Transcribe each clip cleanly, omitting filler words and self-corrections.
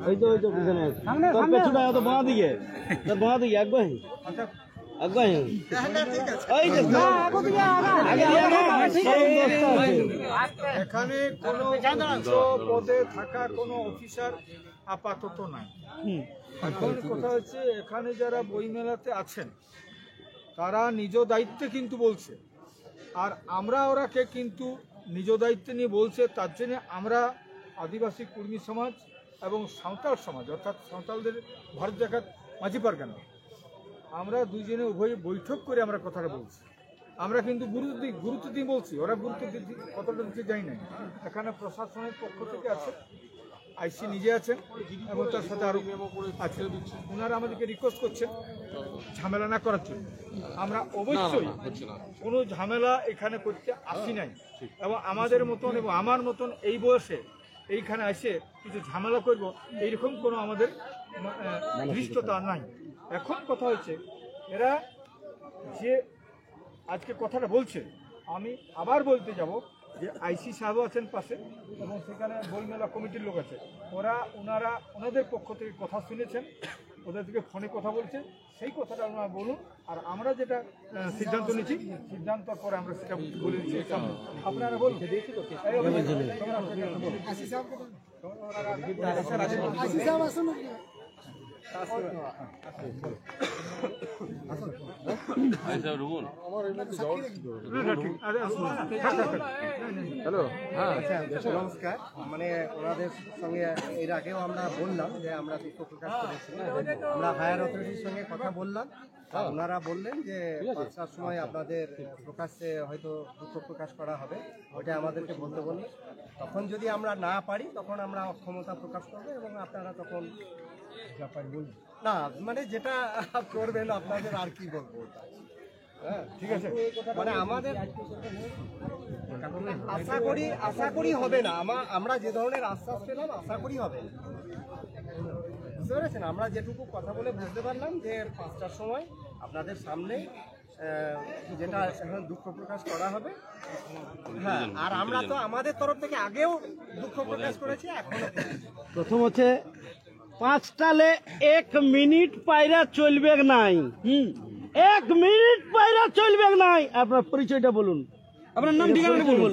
ওই তো পিছনে তোর পেছনে তো বাঁ দিকে তোর বাঁ দিকে একবার একবার ওই যে এখানে কোনো উচ্চ পদে থাকা কোনো অফিসার আপাতত নাই। এখন কথা হচ্ছে এখানে যারা বইমেলাতে আছেন তারা নিজ দায়িত্বে কিন্তু বলছে, আর আমরা ওরাকে কিন্তু নিজ দায়িত্বে নিয়ে বলছে। তার জন্য আমরা আদিবাসী কর্মী সমাজ এবং সাঁওতাল সমাজ অর্থাৎ সাঁওতালদের ভারত জাকাত মাঝি পারগানা আমরা দুইজনে উভয় বৈঠক করে আমরা কথাটা বলছি। আমরা কিন্তু গুরুত্ব দিয়ে বলছি, ওরা গুরুত্ব কথাটা দিতে যাই না। এখানে প্রশাসনের পক্ষ থেকে আছে, আইসি নিজে আছেন এবং তার সাথে আরো আছে। ওনারা আমাদেরকে রিকোয়েস্ট করছেন ঝামেলা না করার জন্য। আমরা অবশ্যই কোনো ঝামেলা এখানে করতে আসি নাই, এবং আমাদের মতন এবং আমার মতন এই বয়সে এইখানে এসে কিছু ঝামেলা করব এইরকম কোনো আমাদের ধৃষ্টতা নাই। এখন কথা হচ্ছে এরা যে আজকে কথাটা বলছে, আমি আবার বলতে যাব যে আইসি সাহেবও আছেন পাশে এবং সেখানে বইমেলা কমিটির লোক আছে। ওনারা ওনাদের পক্ষ থেকে কথা শুনেছেন, ওদের থেকে ফোনে কথা বলছে, সেই কথাটা ওনারা বলুন। আর আমরা যেটা সিদ্ধান্ত নিচ্ছি, সিদ্ধান্তের পরে আমরা সেটা বলে দিচ্ছি। আপনারা বলুন। হ্যালো, হ্যাঁ নমস্কার। মানে ওনাদের সঙ্গে এর আগেও আমরা বললাম যে আমরা দুঃখ প্রকাশ করেছি, আমরা হায়ার অথরিটির সঙ্গে কথা বললাম। ওনারা বললেন যে 5টার সময় আপনাদের প্রকাশ্যে হয়তো দুঃখ প্রকাশ করা হবে, ওইটা আমাদেরকে বলতে বললেন। তখন যদি আমরা না পারি তখন আমরা অক্ষমতা প্রকাশ করবো এবং আপনারা তখন না মানে যেটা করবেন আপনাদের আর কি বলবো। হ্যাঁ ঠিক আছে, মানে আমাদের আশা করি হবে না। আমরা যে ধরনের আশ্বাস পেলাম আশা করি হবে, বুঝতে পেরেছেন? আমরা যেটুকু কথা বলে বুঝতে পারলাম যে 5টার সময় আপনাদের সামনে যেটা এখন দুঃখ প্রকাশ করা হবে। হ্যাঁ, আর আমরা তো আমাদের তরফ থেকে আগেও দুঃখ প্রকাশ করেছি। এখনো প্রথম হচ্ছে 5টালে 1 মিনিট পায়রা চলবে নাই। 1 মিনিট পায়রা চলবে নাই। আপনার পরিচয়টা বলুন, আপনার নাম ঠিকানা বলুন।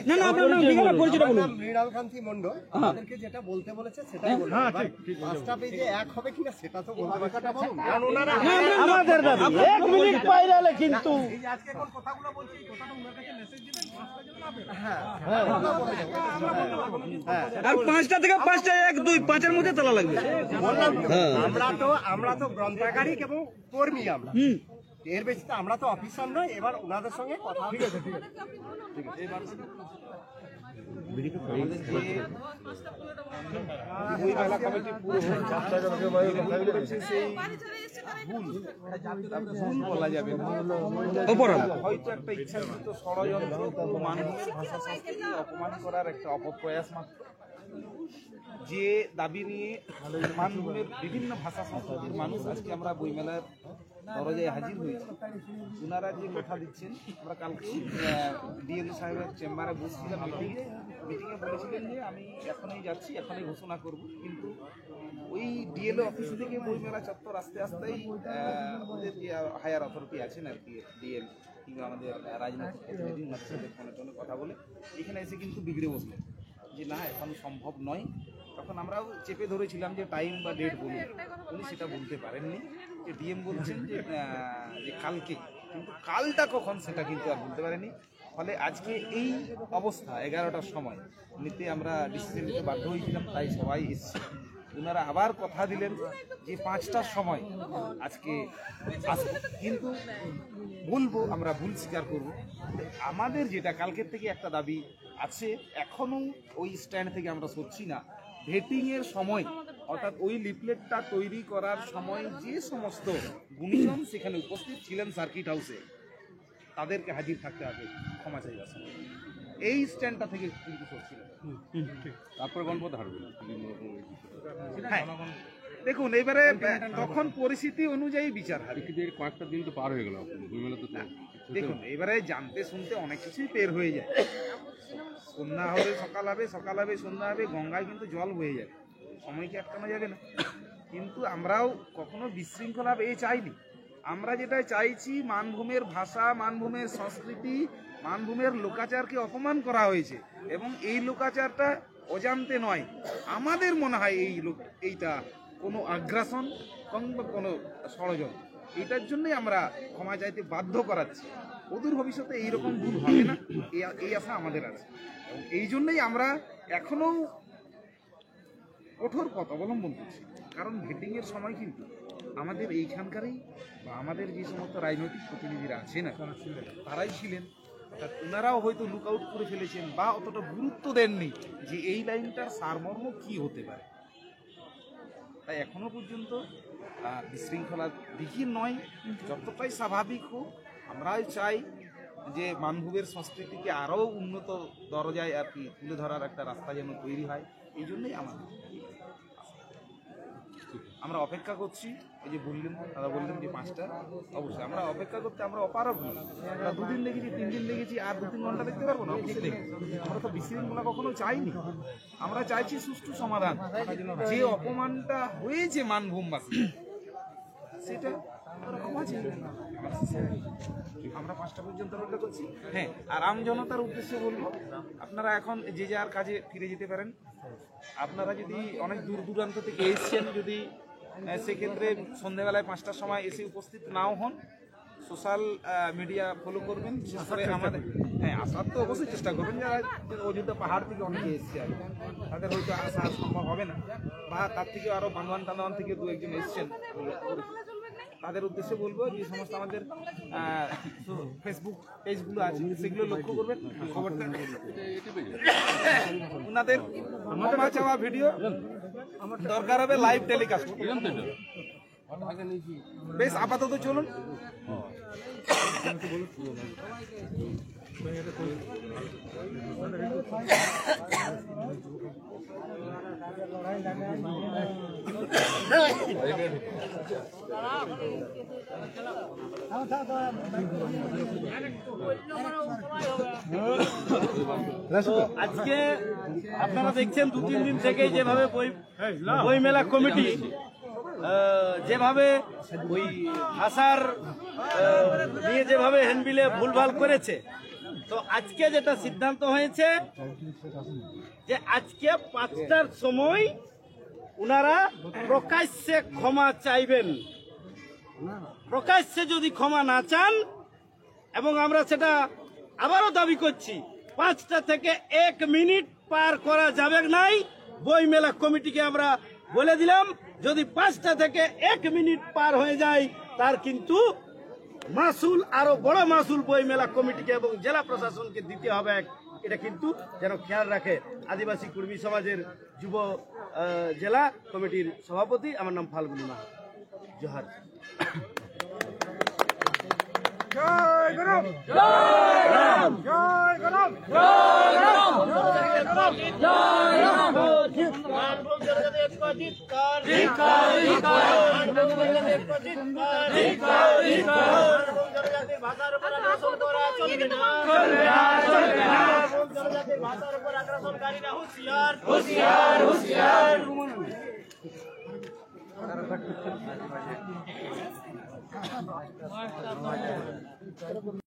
না না, আপনার নাম ঠিকানা পরিচয়টা বলুন। মৃণালকান্তি মণ্ডল আমাদেরকে যেটা বলতে বলেছে সেটাই বলুন। 5টা পেজে এক হবে কিনা সেটা তো বলতে পারছি না, কারণ ওনারা আমাদের দাবি 1 মিনিট পায়রালে কিন্তু এই যে আজকে কোন কথাগুলো বলছি এই কথাটা ওনার কাছে মেসেজ দিবেন। আর 5টা থেকে 5টা 1 2 5 এর মধ্যে তোলা লাগবে। আমরা তো গ্রন্থাগারিক এবং কর্মী, আমরা এর বেশি তো আমরা তো অফিসার নয়। এবার ওনাদের সঙ্গে কথা ঠিক আছে, ঠিক আছে, ঠিক আছে। এবার বলা যাবে না, হয়তো একটা ইচ্ছাকৃত ষড়যন্ত্র, মানুষের ভাষা সংস্কৃতি অপমান করার একটা অপপ্রয়াস মাত্র। যে দাবি নিয়ে মানভূমের বিভিন্ন ভাষা সংস্কৃতির মানুষ আজকে আমরা বইমেলার দরজায় হাজির হয়েছি, ওনারা যে কথা দিচ্ছেন। আমরা কালকে ডিএলই সাহেবের চেম্বারে বসছিলাম মিটিংয়ে বলেছিলেন যে আমি এখনই যাচ্ছি, এখনই ঘোষণা করব। কিন্তু ওই ডিএলও অফিস থেকে বইমেলা চত্বর আস্তে আস্তেই ওদের যে হায়ার অথরিটি আছেন আর কি, ডিএল কিংবা আমাদের রাজনৈতিক প্রতিনিধি, ওনাদের সাথে ফোনে টোনে কথা বলে এখানে এসে কিন্তু বিগড়ে বসলেন যে না এখন সম্ভব নয়। তখন আমরাও চেপে ধরেছিলাম যে টাইম বা ডেট বলুন, উনি সেটা বলতে পারেননি। যে ডিএম বলছেন যে কালকে, কিন্তু কালটা কখন সেটা কিন্তু আর বলতে পারেনি। ফলে আজকে এই অবস্থা 11টার সময় নিতে আমরা ডিসিশন নিতে বাধ্য হয়েছিলাম, তাই সবাই এসছে। ওনারা আবার কথা দিলেন যে 5টার সময় আজকে আসবো, কিন্তু বলবো আমরা ভুল স্বীকার করবো। আমাদের যেটা কালকের থেকে একটা দাবি আছে, এখনও ওই স্ট্যান্ড থেকে আমরা সরছি না। ভেটিংয়ের সময় অর্থাৎ ওই লিফলেটটা তৈরি করার সময় যে সমস্ত গুণীজন সেখানে উপস্থিত ছিলেন সার্কিট হাউসে, তাদেরকে হাজির থাকতে হবে ক্ষমা চাইবার সময়। এই স্ট্যান্ডটা থেকে কিন্তু সরছিল। তারপর গণপথ হারবে না। হ্যাঁ দেখুন, এবারে তখন পরিস্থিতি অনুযায়ী বিচার হবে। কয়েকটা দিন তো পার হয়ে গেল, দেখুন এবারে জানতে শুনতে অনেক কিছুই বের হয়ে যায়। সন্ধ্যা হবে সকাল হবে, সকাল হবে সন্ধ্যা হবে, গঙ্গায় কিন্তু জল বয়ে যাবে, সময়কে আটকানো যাবে না। কিন্তু আমরাও কখনো বিশৃঙ্খলা এ চাইনি। আমরা যেটা চাইছি, মানভূমের ভাষা, মানভূমের সংস্কৃতি, মানভূমের লোকাচারকে অপমান করা হয়েছে, এবং এই লোকাচারটা অজান্তে নয়, আমাদের মনে হয় এইটা কোনো আগ্রাসন কিংবা কোনো ষড়যন্ত্র। এটার জন্যই আমরা ক্ষমা চাইতে বাধ্য করাচ্ছি। অদূর ভবিষ্যতে এইরকম ভুল হবে না, এই আশা আমাদের আছে। এবং এই জন্যই আমরা এখনো কঠোর পথ অবলম্বন করছি। কারণ ভোটিংয়ের সময় কিন্তু আমাদের এইখানকারই বা আমাদের যে সমস্ত রাজনৈতিক প্রতিনিধিরা আছেন তারাই ছিলেন, অর্থাৎ ওনারাও হয়তো লুক আউট করে ফেলেছেন বা অতটা গুরুত্ব দেননি যে এই লাইনটার সারমর্ম কী হতে পারে। তাই এখনো পর্যন্ত বিশৃঙ্খলার দিকে নয়, যতটাই স্বাভাবিক হোক। আমরাই চাই যে মানভূমের সংস্কৃতিকে আরও উন্নত দরজায় আর কি তুলে ধরার একটা রাস্তা যেন তৈরি হয়। এই জন্যই আমরা অপেক্ষা করছি। এই যে বললেন, দাদা বললেন যে 5টা, অবশ্যই আমরা অপেক্ষা করতে আমরা অপারগ নই। আমরা 2 দিন দেখেছি, 3 দিন দেখেছি, আর 2-3 ঘন্টা দেখতে পারবো না, অবশ্যই দেখেছি। আমরা তো বিশৃঙ্খলা কখনো চাইনি, আমরা চাইছি সুষ্ঠু সমাধান। যে অপমানটা হয়েছে মানভূমবাসী, সেটা আমরা 5টা পর্যন্ত অপেক্ষা করছি। হ্যাঁ, আর আমজনতার উদ্দেশ্যে বলবো, আপনারা এখন যে যার কাজে ফিরে যেতে পারেন। আপনারা যদি অনেক দূর দূরান্ত থেকে এসছেন, যদি সেক্ষেত্রে সন্ধ্যাবেলায় 5টার সময় এসে উপস্থিত নাও হন, সোশ্যাল মিডিয়া ফলো করবেন, বিশেষ করে আমাদের। হ্যাঁ, আসার তো অবশ্যই চেষ্টা করবেন। যারা অযোধ্যা পাহাড় থেকে অনেকে এসছে আর তাদের হয়তো আসা সম্ভব হবে না, বা তার থেকে আরও বান্দোয়ান টান্দোয়ান থেকে 2-1 এসছেন, তাদের উদ্দেশ্যে বলবো যে সমস্ত আমাদের ফেসবুক পেজগুলো আছে সেগুলো লক্ষ্য করবেন। খবরটা ওনাদের ক্ষমা চাওয়া ভিডিও দরকার হবে লাইভ টেলিকাস্ট। বেশ, আপাতত চলুন। আজকে আপনারা দেখছেন 2-3 দিন থেকে যেভাবে বই মেলা কমিটি যেভাবে ওই ভাষার নিয়ে যেভাবে হ্যান্ডবিলে ভুলভাল করেছে, তো আজকে যেটা সিদ্ধান্ত হয়েছে যে আজকে 5টার সময় ওনারা প্রকাশ্যে ক্ষমা চাইবেন। প্রকাশ্যে যদি ক্ষমা না চান, এবং আমরা সেটা আবারও দাবি করছি, 5টা থেকে 1 মিনিট পার করা যাবে নাই। বই মেলা কমিটিকে আমরা বলে দিলাম, যদি 5টা থেকে 1 মিনিট পার হয়ে যায়, তার কিন্তু মাসুল, আরো বড় মাসুল বই মেলা কমিটিকে এবং জেলা প্রশাসনকে দিতে হবে। এটা কিন্তু যেন খেয়াল রাখে আদিবাসী কর্মী সমাজের যুব জেলা কমিটির সভাপতি। আমার নাম ফাল্গুনী মাহাতো। জোহার। জয় গরম, জয় গরম, জয় গরম, জয় গরম, জয় গরম, জয় গরম। ভাষার উপর আগ্রাসন করা চলবে না। ভাষার উপর আগ্রাসনকারীরা হুঁশিয়ার, হুঁশিয়ার, হুঁশিয়ার।